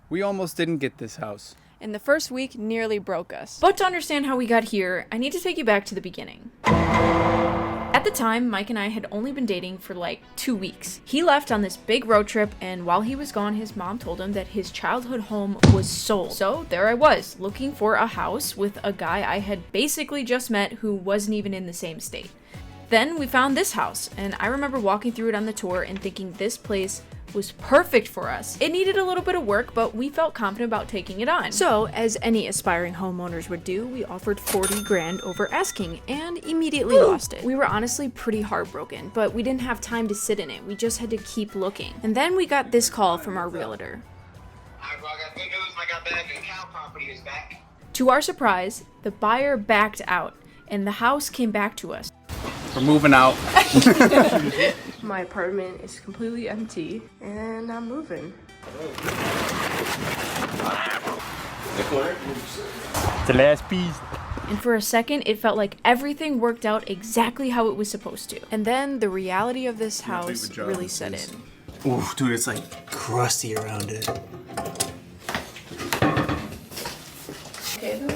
We almost didn't get this house. And the first week nearly broke us. But to understand how we got here, I need to take you back to the beginning. At the time, Mike and I had only been dating for like 2 weeks. He left on this big road trip, and while he was gone, his mom told him that his childhood home was sold. So there I was, looking for a house with a guy I had basically just met who wasn't even in the same state. Then we found this house, and I remember walking through it on the tour and thinking this place was perfect for us. It needed a little bit of work, but we felt confident about taking it on. So, as any aspiring homeowners would do, we offered 40 grand over asking and immediately lost it. We were honestly pretty heartbroken, but we didn't have time to sit in it. We just had to keep looking. And then we got this call from our realtor. Alright, bro, I got good news. I got bad news. Cow property is back. To our surprise, the buyer backed out, and the house came back to us. We're moving out. My apartment is completely empty, and I'm moving. The last piece. And for a second, it felt like everything worked out exactly how it was supposed to. And then the reality of this house really set in. Ooh, dude, it's like crusty around it. Okay, then.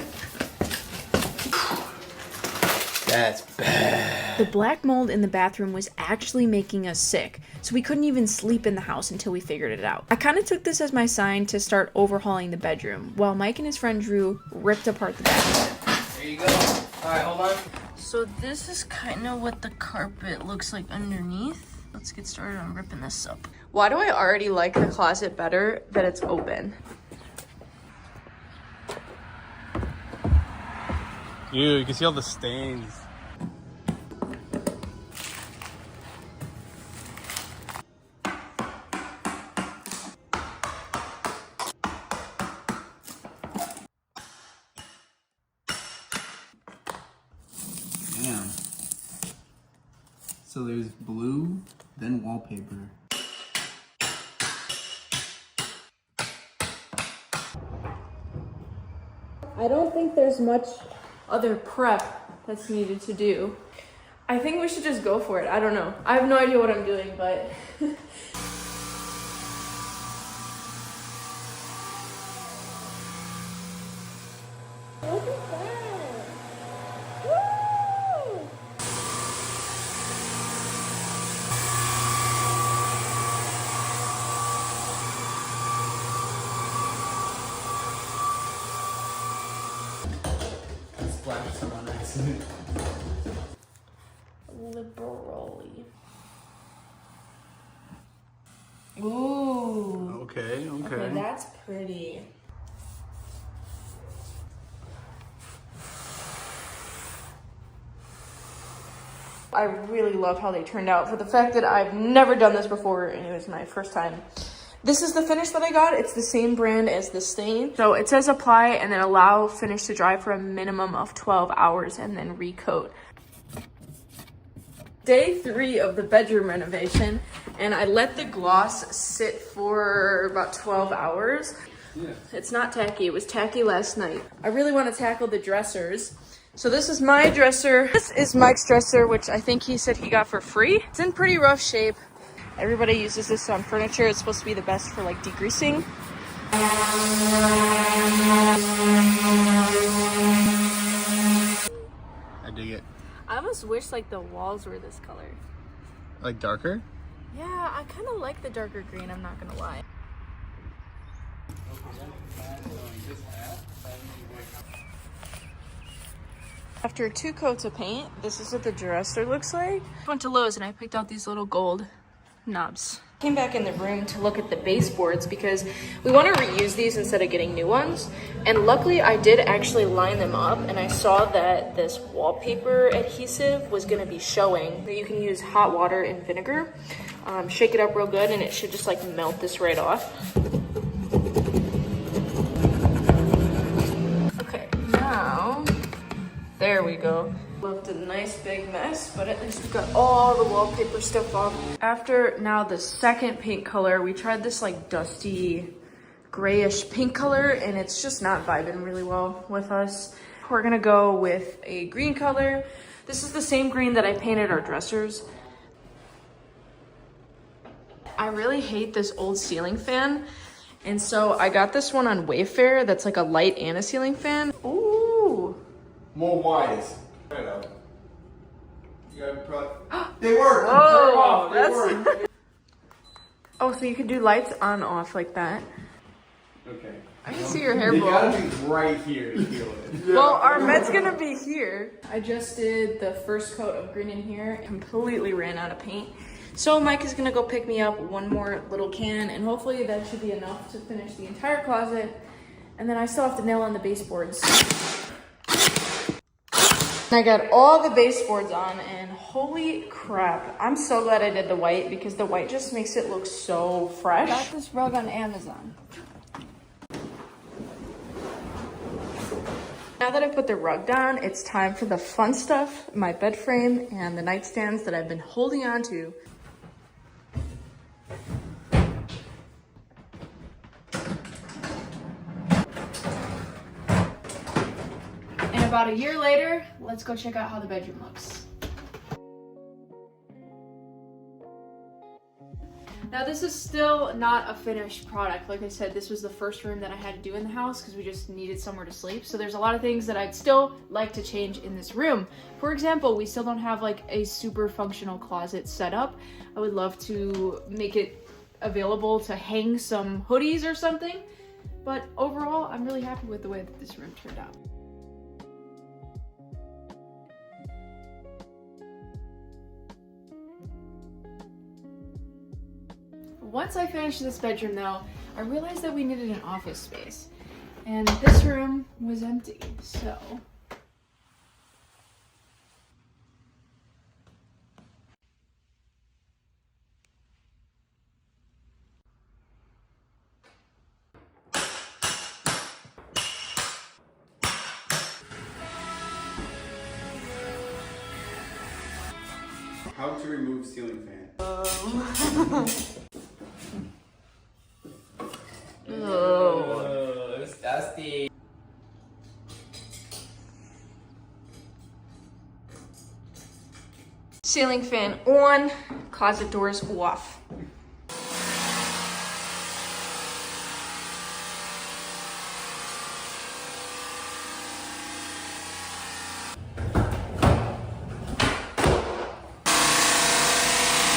That's bad. The black mold in the bathroom was actually making us sick, so we couldn't even sleep in the house until we figured it out. I kind of took this as my sign to start overhauling the bedroom, while Mike and his friend Drew ripped apart the bathroom. There you go. Alright, hold on. So this is kind of what the carpet looks like underneath. Let's get started on ripping this up. Why do I already like the closet better that it's open? Ew, you can see all the stains. Damn. So there's blue, then wallpaper. I don't think there's much other prep that's needed to do. I think we should just go for it. I don't know. I have no idea what I'm doing, but look at that. Woo! Splash some on accident. Liberally. Ooh. Okay. Okay, that's pretty. I really love how they turned out for the fact that I've never done this before and it was my first time. This is the finish that I got. It's the same brand as the stain. So it says apply and then allow finish to dry for a minimum of 12 hours and then recoat. Day 3 of the bedroom renovation, and I let the gloss sit for about 12 hours. Yeah. It's not tacky. It was tacky last night. I really want to tackle the dressers. So this is my dresser. This is Mike's dresser, which I think he said he got for free. It's in pretty rough shape. Everybody uses this on furniture. It's supposed to be the best for like degreasing. I dig it. I almost wish like the walls were this color. Like darker? Yeah, I kind of like the darker green, I'm not gonna lie. After 2 coats of paint, this is what the dresser looks like. I went to Lowe's and I picked out these little gold knobs. Came back in the room to look at the baseboards because we want to reuse these instead of getting new ones. And luckily I did actually line them up and I saw that this wallpaper adhesive was going to be showing. You can use hot water and vinegar, shake it up real good, and it should just like melt this right off. Okay, now, there we go. Left a nice big mess, but at least we got all the wallpaper stuff off. After now the second paint color, we tried this like dusty grayish pink color and it's just not vibing really well with us. We're gonna go with a green color. This is the same green that I painted our dressers. I really hate this old ceiling fan. And so I got this one on Wayfair that's like a light and a ceiling fan. Ooh. More wise. Right out. You gotta they work! Whoa, They work! Oh, so you can do lights on off like that. Okay. I can see your hair They blow. gotta be right here to feel it. Well, our bed's gonna be here. I just did the first coat of green in here. Completely ran out of paint. So Mike is gonna go pick me up one more little can, and hopefully that should be enough to finish the entire closet. And then I still have to nail on the baseboards. I got all the baseboards on, and holy crap, I'm so glad I did the white because the white just makes it look so fresh. Got this rug on Amazon. Now that I've put the rug down, it's time for the fun stuff, my bed frame and the nightstands that I've been holding on to. And about a year later, let's go check out how the bedroom looks. Now this is still not a finished product. Like I said, this was the first room that I had to do in the house because we just needed somewhere to sleep. So there's a lot of things that I'd still like to change in this room. For example, we still don't have like a super functional closet set up. I would love to make it available to hang some hoodies or something. But overall, I'm really happy with the way that this room turned out. Once I finished this bedroom though, I realized that we needed an office space. And this room was empty, so. How to remove ceiling fan. Oh, it's dusty. Ceiling fan on, closet doors off.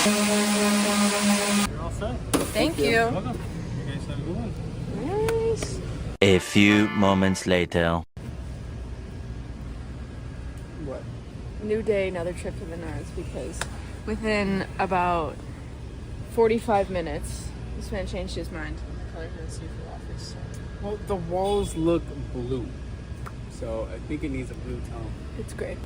You're all set. Thank you. Welcome. You guys have a good one. Nice. A few moments later. What? New day, another trip to Menards because within about 45 minutes, this man changed his mind. Color for the seafood office. Well, the walls look blue. So I think it needs a blue tone. It's great.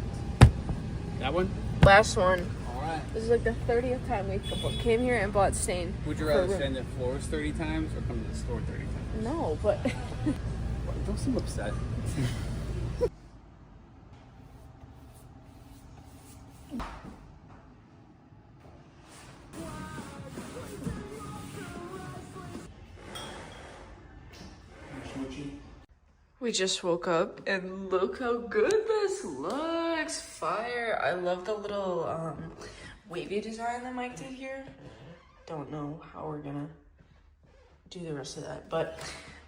That one? Last one. Alright. This is like the 30th time we came here and bought stain. Would you for a rather room. stand at floors 30 times or come to the store 30 times? No, but Don't seem upset. we just woke up and look how good this looks. Fire. I love the little wavy design that Mike did here. Don't know how we're gonna do the rest of that, but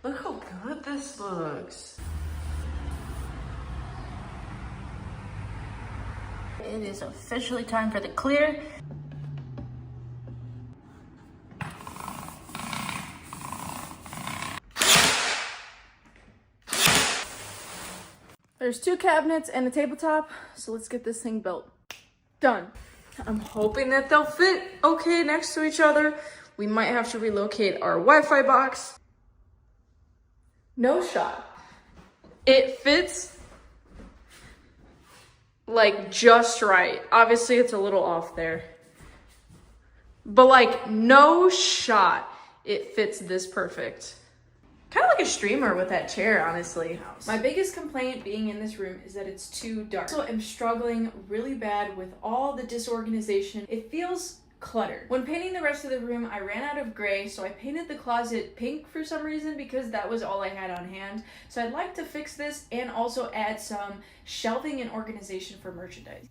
look how good this looks. It is officially time for the clear. There's 2 cabinets and a tabletop, so let's get this thing built. Done. I'm hoping that they'll fit okay next to each other. We might have to relocate our Wi-Fi box. No shot. It fits like just right. Obviously it's a little off there. But like no shot it fits this perfect. Kind of like a streamer with that chair, honestly. My biggest complaint being in this room is that it's too dark. So I'm struggling really bad with all the disorganization. It feels cluttered. When painting the rest of the room, I ran out of gray, so I painted the closet pink for some reason because that was all I had on hand. So I'd like to fix this and also add some shelving and organization for merchandise.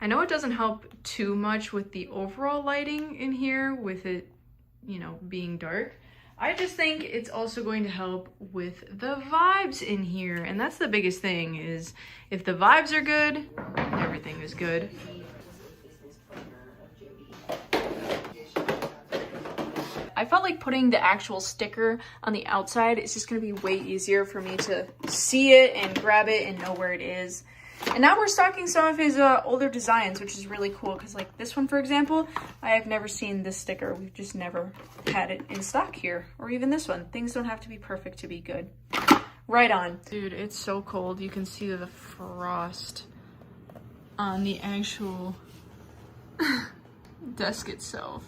I know it doesn't help too much with the overall lighting in here with it, you know, being dark. I just think it's also going to help with the vibes in here. And that's the biggest thing, is if the vibes are good, everything is good. I felt like putting the actual sticker on the outside is just gonna be way easier for me to see it and grab it and know where it is. And now we're stocking some of his older designs, which is really cool, because like this one, for example, I have never seen this sticker. We've just never had it in stock here, or even this one. Things don't have to be perfect to be good. Right on. Dude, it's so cold. You can see the frost on the actual desk itself.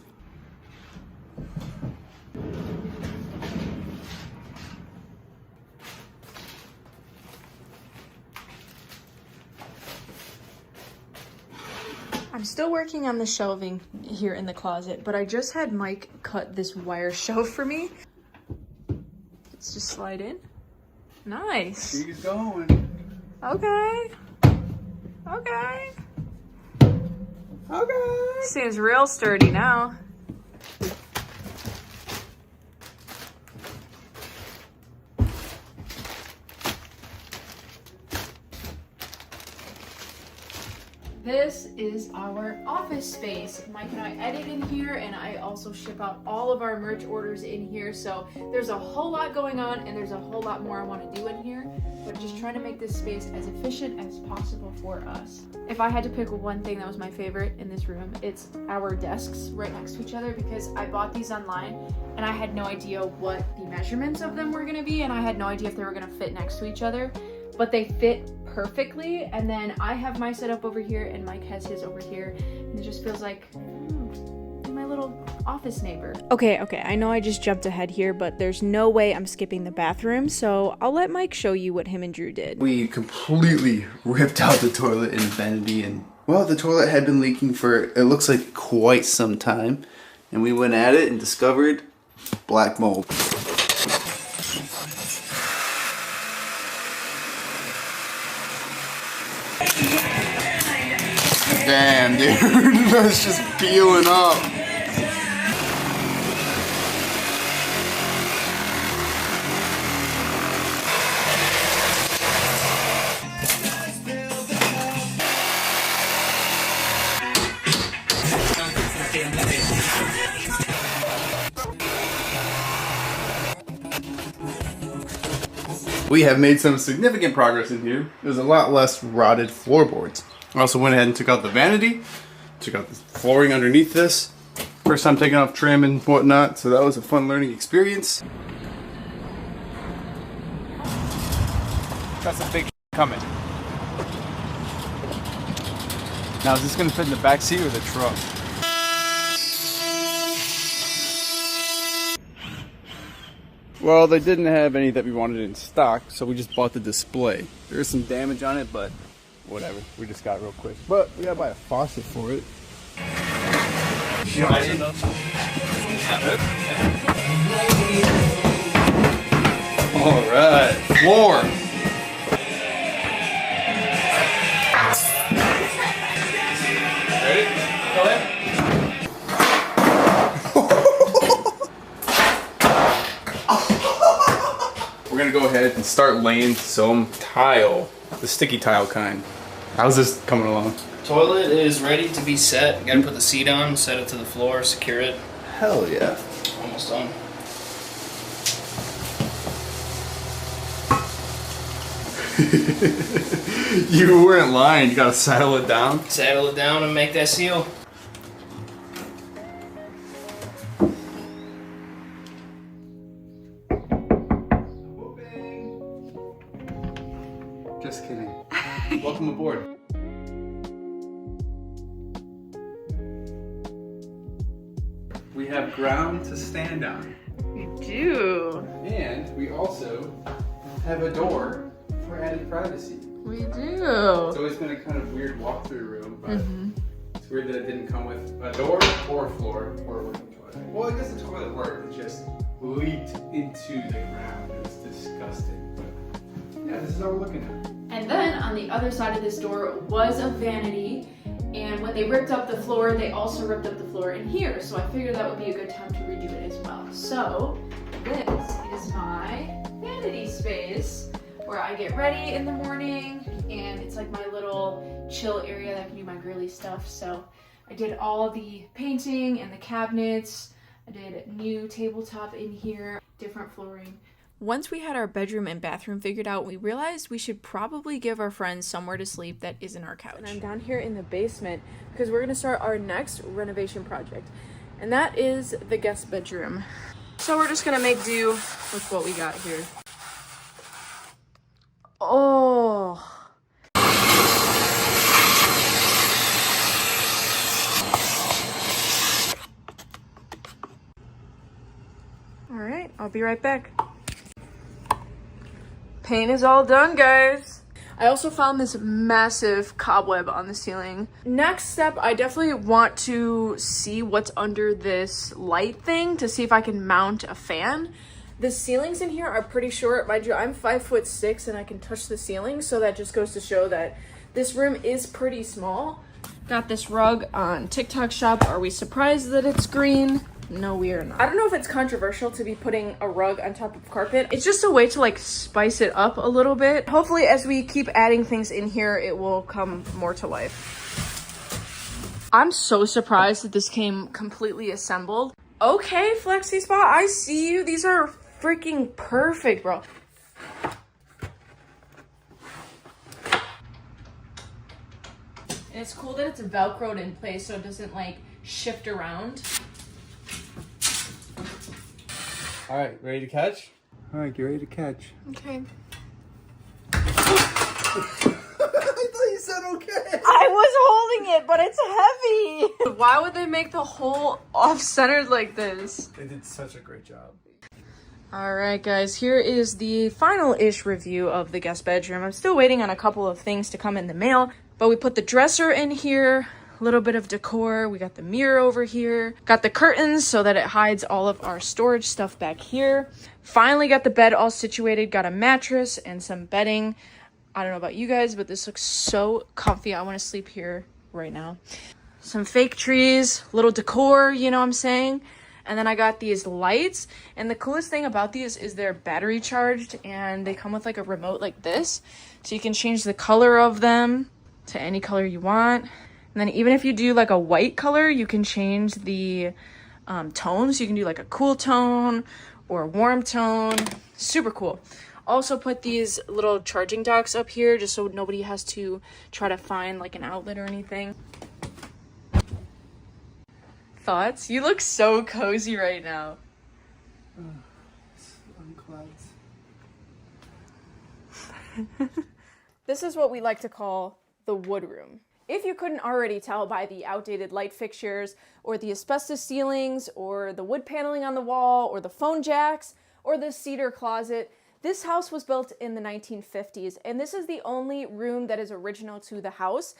I'm still working on the shelving here in the closet, but I just had Mike cut this wire shelf for me. Let's just slide in. Nice. She's going. Okay. Okay. Okay. Seems real sturdy now. This is our office space. Mike and I edit in here, and I also ship out all of our merch orders in here. So there's a whole lot going on, and there's a whole lot more I want to do in here, but just trying to make this space as efficient as possible for us. If I had to pick one thing that was my favorite in this room, it's our desks right next to each other, because I bought these online and I had no idea what the measurements of them were going to be, and I had no idea if they were going to fit next to each other, but they fit perfectly. And then I have my setup over here and Mike has his over here, and it just feels like my little office neighbor. Okay, I know I just jumped ahead here, but there's no way I'm skipping the bathroom, so I'll let Mike show you what him and Drew did. We completely ripped out the toilet in vanity, and well, the toilet had been leaking for, it looks like, quite some time, and we went at it and discovered black mold. Damn, dude, that's just peeling up. We have made some significant progress in here. There's a lot less rotted floorboards. I also went ahead and took out the vanity, took out the flooring underneath this. First time taking off trim and whatnot, so that was a fun learning experience. Got some big coming. Now is this gonna fit in the back seat or the truck? Well, they didn't have any that we wanted in stock, so we just bought the display. There is some damage on it, but whatever, we just got it real quick. But we gotta buy a faucet for it. Alright, floor! Ready? Go ahead. We're gonna go ahead and start laying some tile, the sticky tile kind. How's this coming along? Toilet is ready to be set. Gotta put the seat on, set it to the floor, secure it. Hell yeah. Almost done. You weren't lying, you gotta saddle it down. Saddle it down and make that seal. Just kidding. Welcome aboard. We have ground to stand on. We do. And we also have a door for added privacy. We do. It's always been a kind of weird walk-through room, but it's weird that it didn't come with a door or a floor or a working toilet. Well, I guess the toilet worked, it just leaked into the ground. It was disgusting. But yeah, this is what we're looking at. And then on the other side of this door was a vanity, and when they ripped up the floor, they also ripped up the floor in here. So I figured that would be a good time to redo it as well. So this is my vanity space where I get ready in the morning, and it's like my little chill area that I can do my girly stuff. So I did all the painting and the cabinets. I did new tabletop in here, different flooring. Once we had our bedroom and bathroom figured out, we realized we should probably give our friends somewhere to sleep that isn't our couch. And I'm down here in the basement because we're gonna start our next renovation project, and that is the guest bedroom. So we're just gonna make do with what we got here. Oh. All right, I'll be right back. Paint is all done, guys. I also found this massive cobweb on the ceiling. Next step, I definitely want to see what's under this light thing to see if I can mount a fan. The ceilings in here are pretty short. Mind you, I'm 5'6" and I can touch the ceiling, so that just goes to show that this room is pretty small. Got this rug on TikTok Shop. Are we surprised that it's green? No, we are not. I don't know if it's controversial to be putting a rug on top of carpet. It's just a way to like spice it up a little bit. Hopefully as we keep adding things in here, it will come more to life. I'm so surprised that this came completely assembled. Okay, Flexi Spot, I see you. These are freaking perfect, bro. And it's cool that it's Velcroed in place so it doesn't like shift around. All right, ready to catch? All right, get ready to catch. Okay. I thought you said okay. I was holding it, but it's heavy. Why would they make the hole off-centered like this? They did such a great job. All right, guys, here is the final-ish review of the guest bedroom. I'm still waiting on a couple of things to come in the mail, but we put the dresser in here. Little bit of decor. We got the mirror over here, got the curtains so that it hides all of our storage stuff back here. Finally got the bed all situated, got a mattress and some bedding. I don't know about you guys, but this looks so comfy. I want to sleep here right now. Some fake trees, little decor, you know what I'm saying? And then I got these lights, and the coolest thing about these is they're battery charged, and they come with like a remote like this, so you can change the color of them to any color you want. And then even if you do like a white color, you can change the tones. You can do like a cool tone or a warm tone. Super cool. Also put these little charging docks up here just so nobody has to try to find like an outlet or anything. Thoughts? You look so cozy right now. This is what we like to call the wood room. If you couldn't already tell by the outdated light fixtures, or the asbestos ceilings, or the wood paneling on the wall, or the phone jacks, or the cedar closet, this house was built in the 1950s, and this is the only room that is original to the house,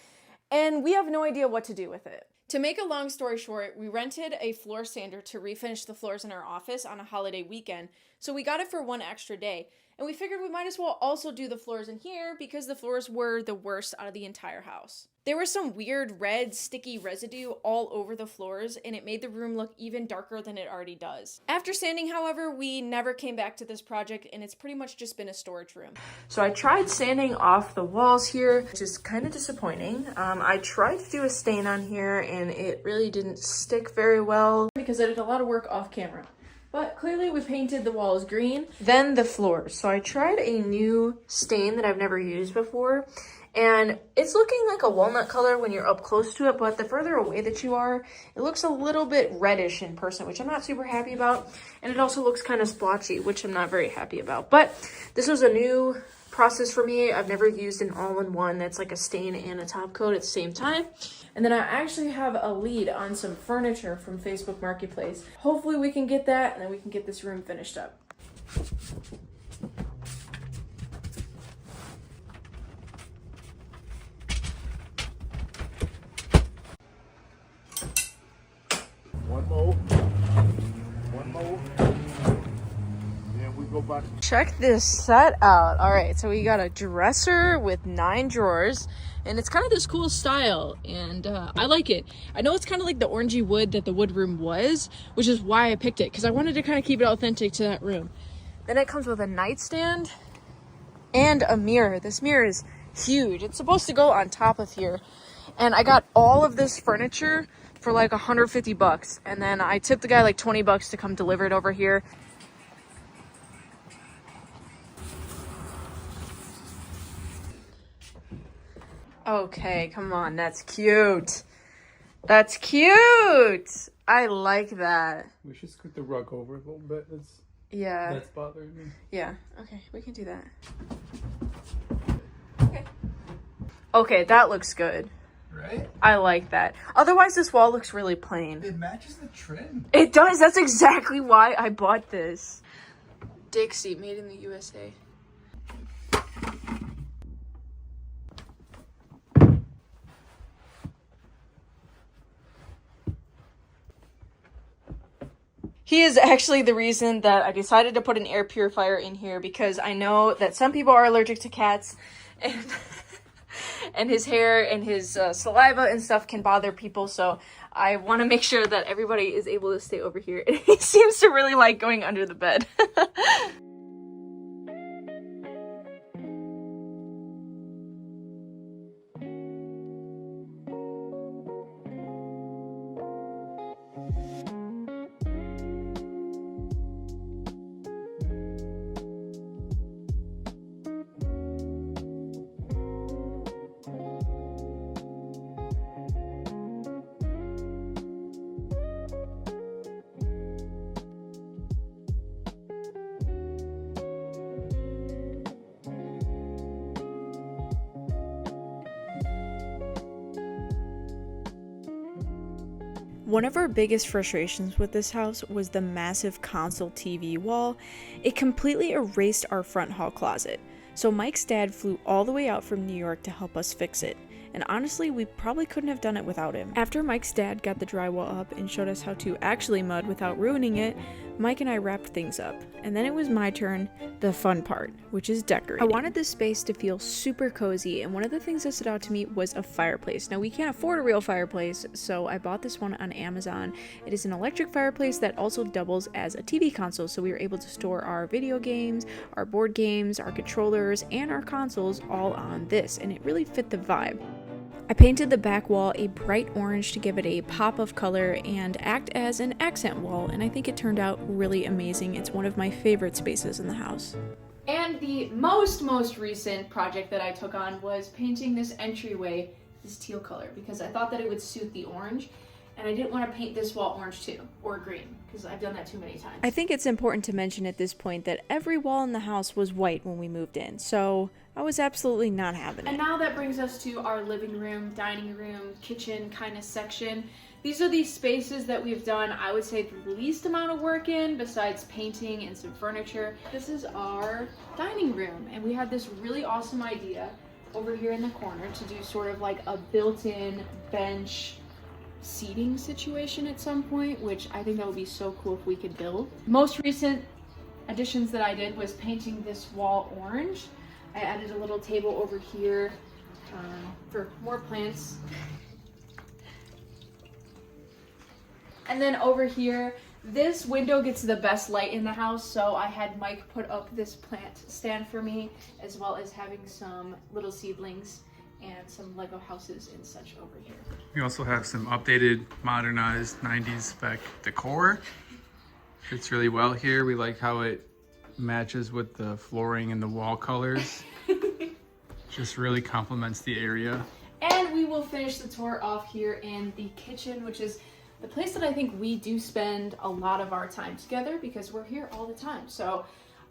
and we have no idea what to do with it. To make a long story short, we rented a floor sander to refinish the floors in our office on a holiday weekend, so we got it for one extra day. And we figured we might as well also do the floors in here because the floors were the worst out of the entire house. There was some weird red sticky residue all over the floors, and it made the room look even darker than it already does. After sanding, however, we never came back to this project, and it's pretty much just been a storage room. So I tried sanding off the walls here, which is kind of disappointing. I tried to do a stain on here, and it really didn't stick very well because I did a lot of work off camera. But clearly we painted the walls green. Then the floors. So I tried a new stain that I've never used before. And it's looking like a walnut color when you're up close to it, but the further away that you are, it looks a little bit reddish in person, which I'm not super happy about. And it also looks kind of splotchy, which I'm not very happy about. But this was a new process for me. I've never used an all-in-one that's like a stain and a top coat at the same time. And then I actually have a lead on some furniture from Facebook Marketplace. Hopefully we can get that, and then we can get this room finished up. One more. Then we go back. Check this set out. All right, so we got a dresser with 9 drawers. And it's kind of this cool style, and I like it. I know it's kind of like the orangey wood that the wood room was, which is why I picked it, because I wanted to kind of keep it authentic to that room. Then it comes with a nightstand and a mirror. This mirror is huge. It's supposed to go on top of here. And I got all of this furniture for like 150 bucks. And then I tipped the guy like 20 bucks to come deliver it over here. Okay, come on, that's cute. That's cute. I like that. We should scoot the rug over a little bit. Yeah. That's bothering me. Yeah. Okay, we can do that. Okay. Okay, that looks good. Right? I like that. Otherwise, this wall looks really plain. It matches the trim. It does. That's exactly why I bought this. Dixie, made in the USA. He is actually the reason that I decided to put an air purifier in here, because I know that some people are allergic to cats, and and his hair and his saliva and stuff can bother people, so I want to make sure that everybody is able to stay over here. And he seems to really like going under the bed. One of our biggest frustrations with this house was the massive console TV wall. It completely erased our front hall closet. So Mike's dad flew all the way out from New York to help us fix it. And honestly, we probably couldn't have done it without him. After Mike's dad got the drywall up and showed us how to actually mud without ruining it, Mike and I wrapped things up. And then it was my turn, the fun part, which is decorating. I wanted this space to feel super cozy, and one of the things that stood out to me was a fireplace. Now, we can't afford a real fireplace, so I bought this one on Amazon. It is an electric fireplace that also doubles as a TV console, so we were able to store our video games, our board games, our controllers, and our consoles all on this, and it really fit the vibe. I painted the back wall a bright orange to give it a pop of color and act as an accent wall, and I think it turned out really amazing. It's one of my favorite spaces in the house. And the most recent project that I took on was painting this entryway this teal color, because I thought that it would suit the orange, and I didn't want to paint this wall orange too, or green, because I've done that too many times. I think it's important to mention at this point that every wall in the house was white when we moved in, so I was absolutely not having it. And now that brings us to our living room, dining room, kitchen kind of section. These are these spaces that we've done, I would say, the least amount of work in, besides painting and some furniture. This is our dining room, and we had this really awesome idea over here in the corner to do sort of like a built-in bench seating situation at some point, which I think that would be so cool if we could build. Most recent additions that I did was painting this wall orange. I added a little table over here for more plants. And then over here, this window gets the best light in the house, so I had Mike put up this plant stand for me, as well as having some little seedlings and some Lego houses and such over here. We also have some updated, modernized 90s spec decor. Fits really well here. We like how it matches with the flooring and the wall colors. Just really complements the area. And we will finish the tour off here in the kitchen, which is the place that I think we do spend a lot of our time together because we're here all the time. So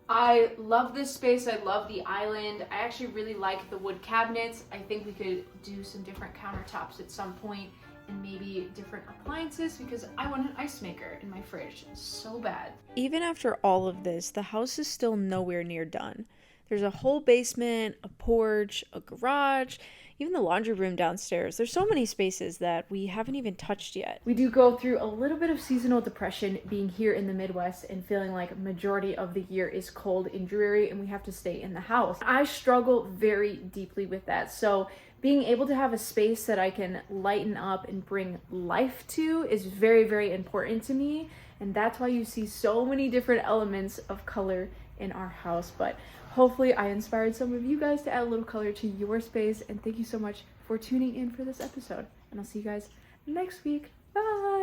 I love this space. I love the island. I actually really like the wood cabinets. I think we could do some different countertops at some point and maybe different appliances because I want an ice maker in my fridge so bad. Even after all of this, the house is still nowhere near done. There's a whole basement, a porch, a garage, even the laundry room downstairs. There's so many spaces that we haven't even touched yet. We do go through a little bit of seasonal depression being here in the Midwest and feeling like majority of the year is cold and dreary and we have to stay in the house. I struggle very deeply with that. So being able to have a space that I can lighten up and bring life to is very, very important to me. And that's why you see so many different elements of color in our house. But hopefully I inspired some of you guys to add a little color to your space. And thank you so much for tuning in for this episode. And I'll see you guys next week. Bye!